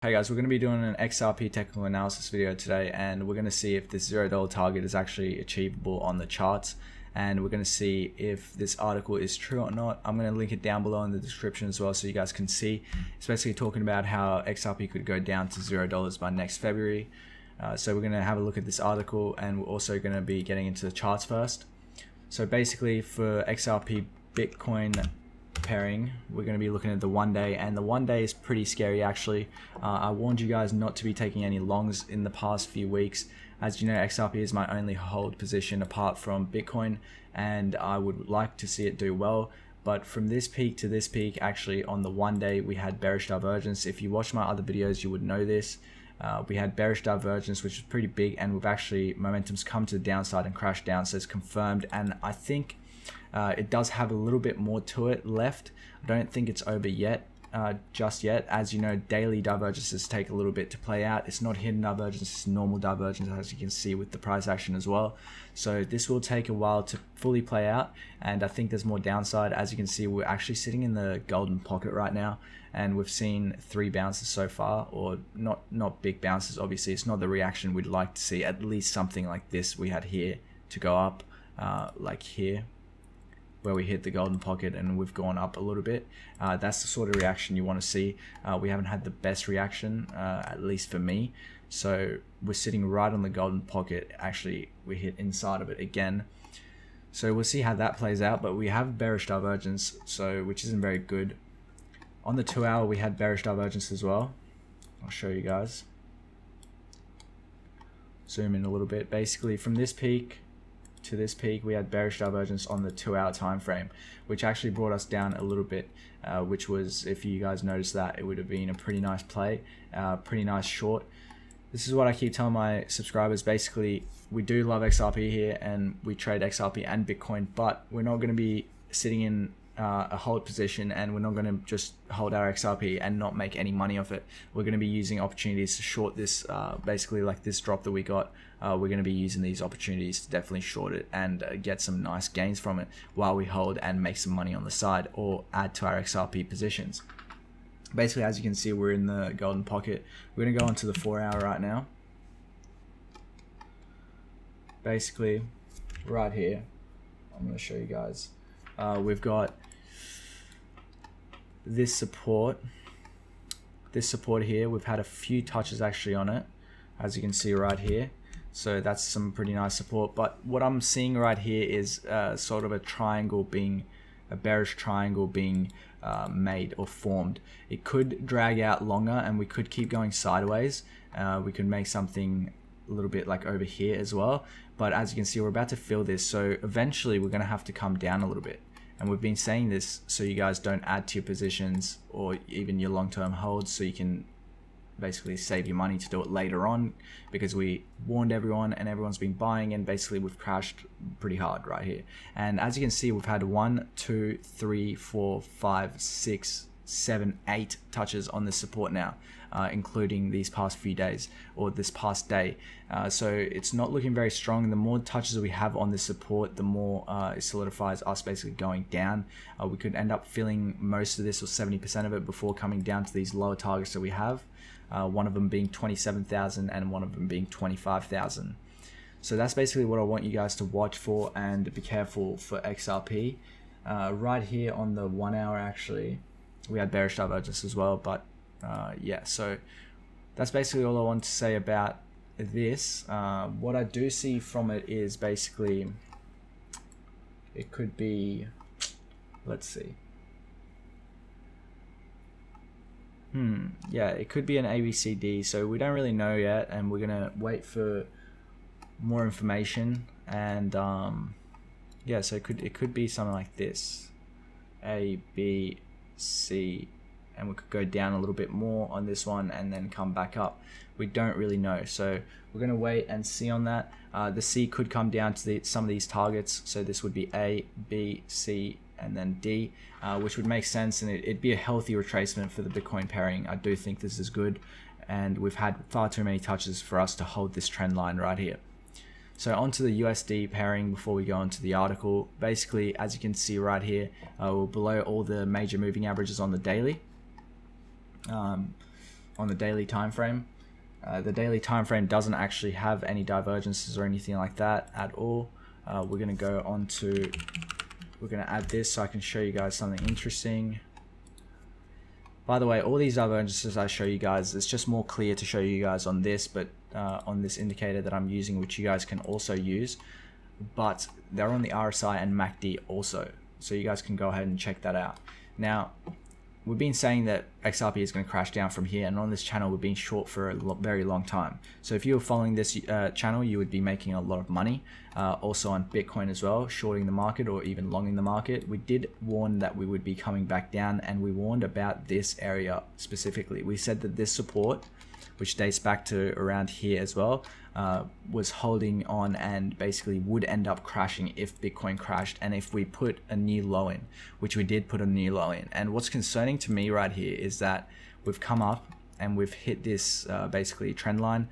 Hey guys, we're going to be doing an XRP technical analysis video today, and we're going to see if this $0 target is actually achievable on the charts, and we're going to see if this article is true or not. I'm going to link it down below in the description as well so you guys can see. It's basically talking about how XRP could go down to $0 by next February. So we're going to have a look at this article, and we're also going to be getting into the charts first. So basically for XRP Bitcoin pairing, we're going to be looking at the 1 day, and the 1 day is pretty scary actually. I warned you guys not to be taking any longs in the past few weeks. As you know, XRP is my only hold position apart from Bitcoin, and I would like to see it do well. But from this peak to this peak, actually on the 1 day we had bearish divergence. If you watch my other videos you would know this. We had bearish divergence, which is pretty big, and we've actually momentum's come to the downside and crashed down, so it's confirmed. And I think it does have a little bit more to it left. I don't think it's over yet, just yet. As you know, daily divergences take a little bit to play out. It's not hidden divergence, it's normal divergence, as you can see with the price action as well. So this will take a while to fully play out, and I think there's more downside. As you can see, we're actually sitting in the golden pocket right now, and we've seen 3 bounces so far, or not big bounces. Obviously it's not the reaction we'd like to see. At least something like this we had here to go up, like here where we hit the golden pocket and we've gone up a little bit. That's the sort of reaction you want to see. We haven't had the best reaction, at least for me. So we're sitting right on the golden pocket. Actually, we hit inside of it again. So we'll see how that plays out, but we have bearish divergence, so which isn't very good. On the 2 hour, we had bearish divergence as well. I'll show you guys. Zoom in a little bit. Basically, from this peak to this peak, we had bearish divergence on the 2 hour time frame, which actually brought us down a little bit, which was, if you guys noticed that, it would have been a pretty nice play, pretty nice short. This is what I keep telling my subscribers. Basically, we do love XRP here, and we trade XRP and Bitcoin, but we're not going to be sitting in a hold position, and we're not going to just hold our XRP and not make any money off it. We're going to be using opportunities to short this, basically like this drop that we got. We're going to be using these opportunities to definitely short it and get some nice gains from it while we hold and make some money on the side or add to our XRP positions. Basically, as you can see, we're in the golden pocket. We're going to go into the 4 hour right now. Basically, right here, I'm going to show you guys. We've got this support here. We've had a few touches actually on it, as you can see right here. So that's some pretty nice support. But what I'm seeing right here is sort of a triangle being, a bearish triangle being made or formed. It could drag out longer, and we could keep going sideways. We could make something a little bit like over here as well. But as you can see, we're about to fill this. So eventually we're going to have to come down a little bit. And we've been saying this so you guys don't add to your positions or even your long-term holds, so you can basically save your money to do it later on, because we warned everyone and everyone's been buying, and basically we've crashed pretty hard right here. And as you can see, we've had 1, 2, 3, 4, 5, 6, 7, 8 touches on this support now, including these past few days or this past day. So it's not looking very strong. The more touches we have on this support, the more it solidifies us basically going down. We could end up filling most of this or 70% of it before coming down to these lower targets that we have. One of them being 27,000 and one of them being 25,000. So that's basically what I want you guys to watch for and be careful for XRP. Right here on the 1 hour, actually, we had bearish divergence as well, but yeah, so that's basically all I want to say about this. What I do see from it is basically it could be, let's see, yeah, it could be an ABCD, so we don't really know yet, and we're gonna wait for more information. And yeah, so it could be something like this, A, B, C, and we could go down a little bit more on this one and then come back up. We don't really know, so we're gonna wait and see on that. The C could come down to some of these targets, so this would be A, B, C, and then D, which would make sense, and it'd be a healthy retracement for the Bitcoin pairing. I do think this is good, and we've had far too many touches for us to hold this trend line right here. So onto the USD pairing before we go into the article. Basically, as you can see right here, we're below all the major moving averages on the daily. On on the daily time frame. The daily time frame doesn't actually have any divergences or anything like that at all. We're going to go on to, we're going to add this so I can show you guys something interesting. By the way, all these divergences I show you guys, it's just more clear to show you guys on this, but on this indicator that I'm using, which you guys can also use, but they're on the RSI and MACD also, so you guys can go ahead and check that out. Now, we've been saying that XRP is going to crash down from here, and on this channel we've been short for a very long time. So if you were following this channel, you would be making a lot of money. Also on Bitcoin as well, shorting the market or even longing the market. We did warn that we would be coming back down, and we warned about this area specifically. We said that this support, which dates back to around here as well, was holding on and basically would end up crashing if Bitcoin crashed, and if we put a new low in, which we did put a new low in. And what's concerning to me right here is that we've come up and we've hit this basically trend line.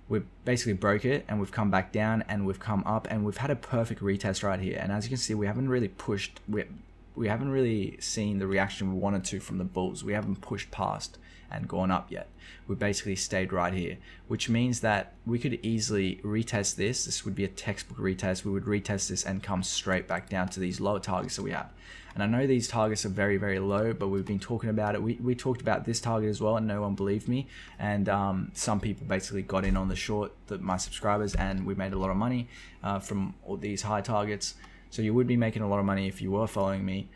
We've basically broke it, and we've come back down, and we've come up, and we've had a perfect retest right here. And as you can see, we haven't really pushed, we haven't really seen the reaction we wanted to from the bulls. We haven't pushed past and gone up yet. We basically stayed right here, which means that we could easily retest this. This would be a textbook retest. We would retest this and come straight back down to these lower targets that we have. And I know these targets are very, very low, but we've been talking about it. We talked about this target as well, and no one believed me. And some people basically got in on the short, my subscribers, and we made a lot of money from all these high targets. So you would be making a lot of money if you were following me,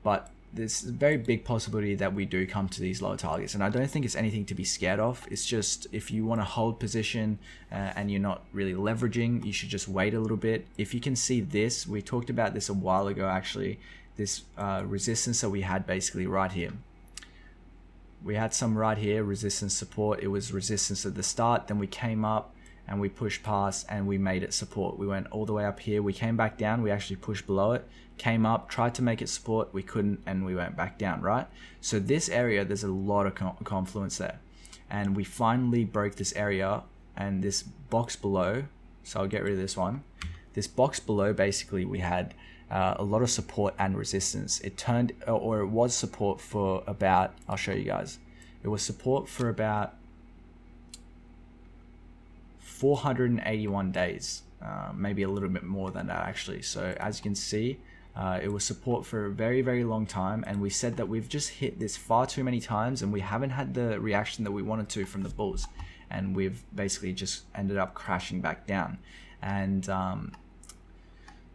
but there's a very big possibility that we do come to these lower targets, and I don't think it's anything to be scared of. It's just, if you want to hold position and you're not really leveraging, you should just wait a little bit. If you can see this, we talked about this a while ago actually, this resistance that we had basically right here. We had some right here, resistance, support. It was resistance at the start, then we came up and we pushed past and we made it support. We went all the way up here, we came back down, we actually pushed below it, came up, tried to make it support, we couldn't, and we went back down, right? So this area, there's a lot of confluence there, and we finally broke this area, and this box below, so I'll get rid of this one. This box below, basically we had a lot of support and resistance. It turned, or it was support for about, I'll show you guys, it was support for about 481 days, maybe a little bit more than that actually. So as you can see, it was support for a very, very long time, and we said that we've just hit this far too many times, and we haven't had the reaction that we wanted to from the bulls, and we've basically just ended up crashing back down. And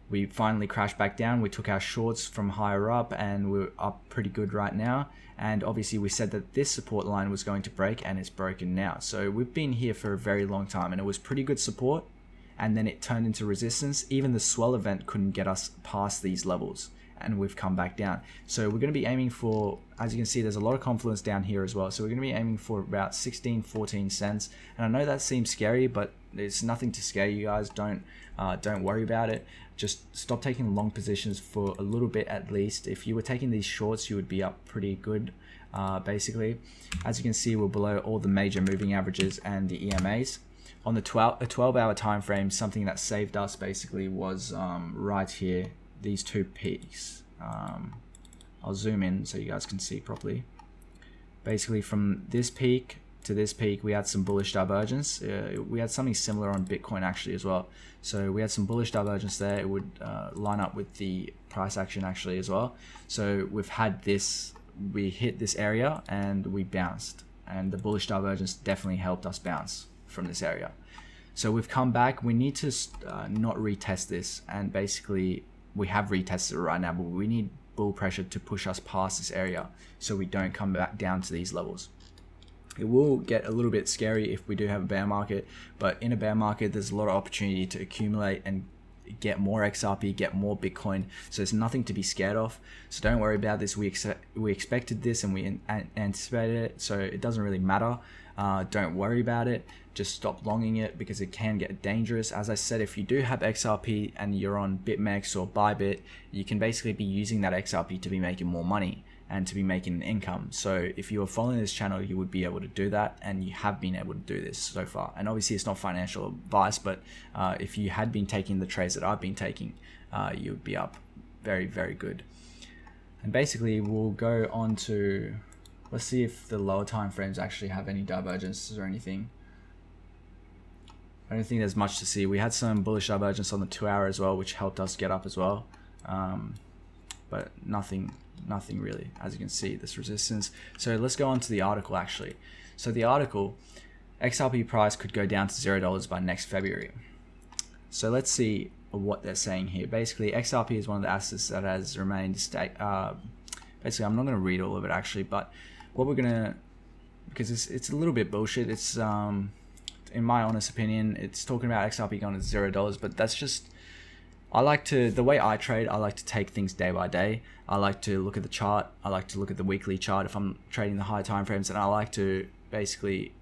we finally crashed back down. We took our shorts from higher up, and we're up pretty good right now. And obviously we said that this support line was going to break, and it's broken now. So we've been here for a very long time, and it was pretty good support, and then it turned into resistance. Even the swell event couldn't get us past these levels, and we've come back down. So we're going to be aiming for, as you can see, there's a lot of confluence down here as well. So we're going to be aiming for about 16-14 cents. And I know that seems scary, but it's nothing to scare you guys. Don't worry about it. Just stop taking long positions for a little bit at least. If you were taking these shorts, you would be up pretty good. Basically, as you can see, we're below all the major moving averages and the EMAs. On the 12-hour time frame, something that saved us basically was right here, these two peaks. I'll zoom in so you guys can see properly. Basically, from this peak to this peak, we had some bullish divergence. We had something similar on Bitcoin actually as well. So we had some bullish divergence there. It would line up with the price action actually as well. So we've had this, we hit this area and we bounced, and the bullish divergence definitely helped us bounce from this area. So we've come back. We need to not retest this, and basically we have retested it right now, but we need bull pressure to push us past this area so we don't come back down to these levels. It will get a little bit scary if we do have a bear market, but in a bear market there's a lot of opportunity to accumulate and get more XRP, get more Bitcoin. So there's nothing to be scared of. So don't worry about this. We expected this, and we anticipated it, so it doesn't really matter. Don't worry about it. Just stop longing it, because it can get dangerous. As I said, if you do have XRP and you're on BitMEX or Bybit, you can basically be using that XRP to be making more money and to be making an income. So if you are following this channel, you would be able to do that, and you have been able to do this so far. And obviously it's not financial advice, but if you had been taking the trades that I've been taking, you would be up very, very good. And basically we'll go on to Let's see if the lower time frames actually have any divergences or anything. I don't think there's much to see. We had some bullish divergence on the 2 hour as well, which helped us get up as well. But nothing really, as you can see, this resistance. So let's go on to the article actually. So the article, XRP price could go down to $0 by next February. So let's see what they're saying here. Basically, XRP is one of the assets that has remained basically, I'm not going to read all of it actually, but what we're going to, because it's a little bit bullshit. It's in my honest opinion, it's talking about XRP going to $0, but that's just, the way I trade, I like to take things day by day. I like to look at the chart. I like to look at the weekly chart if I'm trading the high time frames, and I like to basically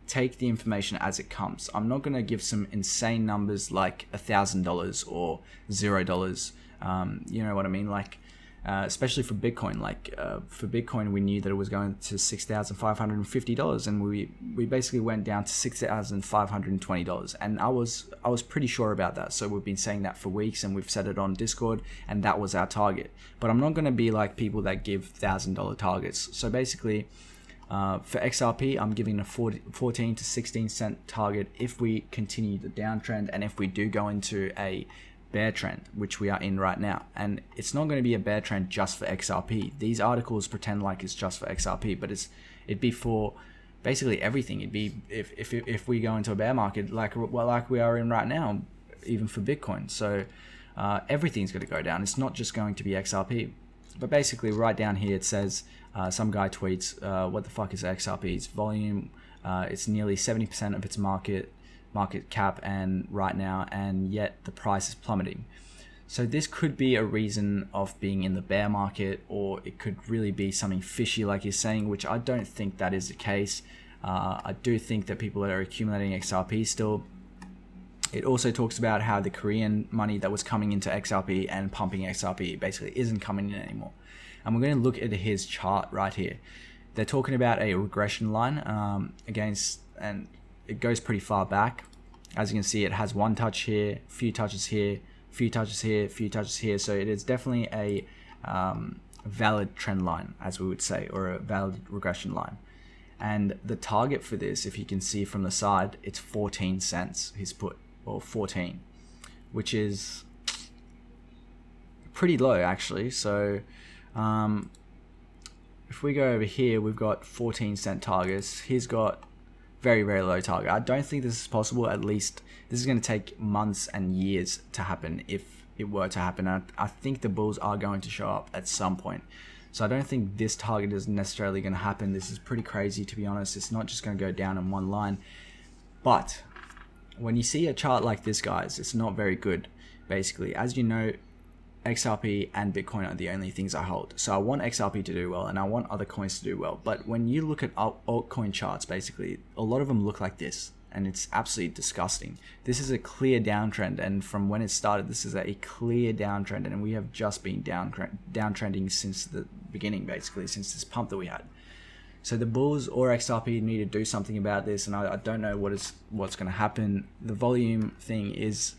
take the information as it comes. I'm not going to give some insane numbers like $1,000 or $0. You know what I mean? Like, especially for Bitcoin. Like for Bitcoin, we knew that it was going to $6,550, and we basically went down to $6,520, and I was pretty sure about that. So we've been saying that for weeks, and we've said it on Discord, and that was our target. But I'm not going to be like people that give $1,000 targets. So basically, for XRP, I'm giving a 14 to 16 cent target if we continue the downtrend, and if we do go into a bear trend, which we are in right now. And it's not going to be a bear trend just for XRP. These articles pretend like it's just for XRP, but it'd be for basically everything. It'd be if we go into a bear market like we are in right now, even for Bitcoin. So everything's going to go down. It's not just going to be XRP. But basically, right down here it says, some guy tweets, what the fuck is XRP's volume? It's nearly 70% of its market cap and right now, and yet the price is plummeting. So this could be a reason of being in the bear market, or it could really be something fishy like you're saying, which I don't think that is the case. I do think that people are accumulating XRP still. It also talks about how the Korean money that was coming into XRP and pumping XRP basically isn't coming in anymore. And we're going to look at his chart right here. They're talking about a regression line against, and it goes pretty far back. As you can see, it has one touch here, few touches here, few touches here, few touches here. So it is definitely a valid trend line, as we would say, or a valid regression line. And the target for this, if you can see from the side, it's 14 cents he's put, or 14, which is pretty low actually. So if we go over here, we've got 14 cent targets. He's got very, very low target. I don't think this is possible. At least this is going to take months and years to happen if it were to happen. I think the bulls are going to show up at some point. So I don't think this target is necessarily going to happen. This is pretty crazy, to be honest. It's not just going to go down in one line. But when you see a chart like this, guys, it's not very good. Basically, as you know, XRP and Bitcoin are the only things I hold. So I want XRP to do well, and I want other coins to do well. But when you look at altcoin charts, basically, a lot of them look like this, and it's absolutely disgusting. This is a clear downtrend, and from when it started, this is a clear downtrend, and we have just been downtrending since the beginning, basically, since this pump that we had. So the bulls or XRP need to do something about this, and I don't know what's going to happen. The volume thing is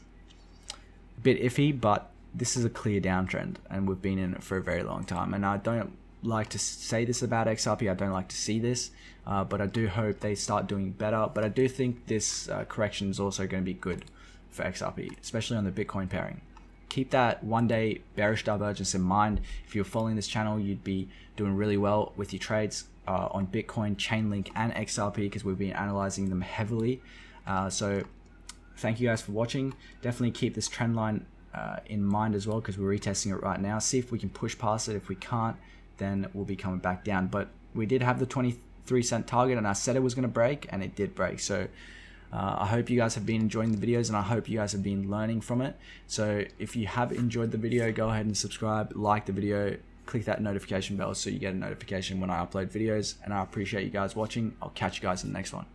a bit iffy, but this is a clear downtrend, and we've been in it for a very long time. And I don't like to say this about XRP. I don't like to see this, but I do hope they start doing better. But I do think this correction is also going to be good for XRP, especially on the Bitcoin pairing. Keep that one-day bearish divergence in mind. If you're following this channel, you'd be doing really well with your trades on Bitcoin, Chainlink, and XRP, because we've been analyzing them heavily. So thank you guys for watching. Definitely keep this trend line in mind as well, because we're retesting it right now. See if we can push past it. If we can't, then we'll be coming back down. But we did have the 23 cent target, and I said it was going to break, and it did break. So I hope you guys have been enjoying the videos, and I hope you guys have been learning from it. So if you have enjoyed the video, go ahead and subscribe, like the video, click that notification bell so you get a notification when I upload videos. And I appreciate you guys watching. I'll catch you guys in the next one.